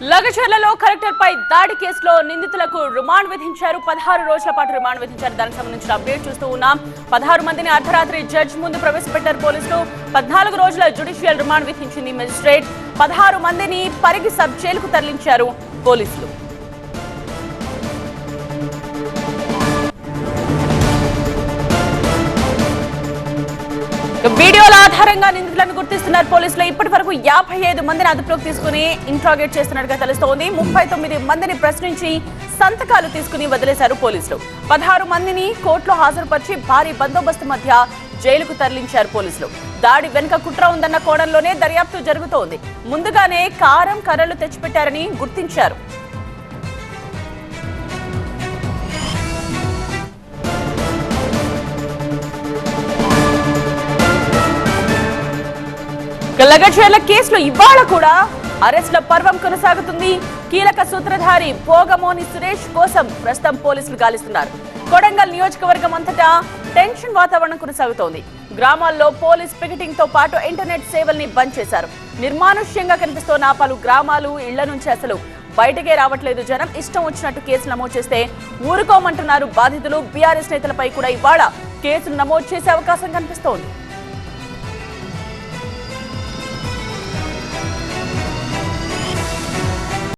లగచర్లలో collector పై దాడి కేసులో నిందితులకు రిమాండ్ విధించారు. 16 రోజుల పాటు రిమాండ్ విధించారు. దానికి సంబంధించిన అప్డేట్ చూస్తూ ఉన్నాం. 16 మందిని అర్ధరాత్రి జడ్జి ముందు ప్రవేశపెట్టారు పోలీసులు. 14 రోజుల జ్యుడిషియల్ రిమాండ్ విధించింది మెజిస్ట్రేట్. 16 మందిని పరిగి సబ్ జైలుకు తరలించారు పోలీసులు. వీడియోల ఆధారంగా నిందితులను గుర్తిస్తున్నారు పోలీసులు. ఇప్పటి వరకు 55 మందిని అదుపులోకి తీసుకుని ఇంట్రాగేట్ చేస్తున్నట్టుగా తెలుస్తోంది. 39 మందిని ప్రశ్నించి సంతకాలు తీసుకుని వదిలేశారు పోలీసులు. 16 మందిని కోర్టులో హాజరుపరిచి భారీ బందోబస్తు మధ్య జైలుకు తరలించారు పోలీసులు. దాడి వెనుక కుట్ర ఉందన్న కోణంలోనే దర్యాప్తు జరుగుతోంది. ముందుగానే కారం కర్రలు తెచ్చిపెట్టారని గుర్తించారు. లగచర్ల కేసులో ఇవాళ కూడా అరెస్టుల పర్వం కొనసాగుతుంది. కీలక సూత్రధారి భోగమోని సురేష్ కోసం ప్రస్తుతం పోలీసులు గాలిస్తున్నారు. కొడంగల్ నియోజకవర్గం అంతటా టెన్షన్ వాతావరణం కొనసాగుతోంది. గ్రామాల్లో పోలీస్ పికెటింగ్ తో పాటు ఇంటర్నెట్ సేవల్ని బంద్ చేశారు. నిర్మానుష్యంగా కనిపిస్తున్న పలు గ్రామాలు ఇళ్ల నుంచి అసలు బయటకే రావట్లేదు జనం. ఇష్టం వచ్చినట్టు కేసులు నమోదు చేస్తే ఊరుకోమంటున్నారు బాధితులు. బీఆర్ఎస్ నేతలపై కూడా ఇవాళ కేసులు నమోదు చేసే అవకాశం కనిపిస్తోంది.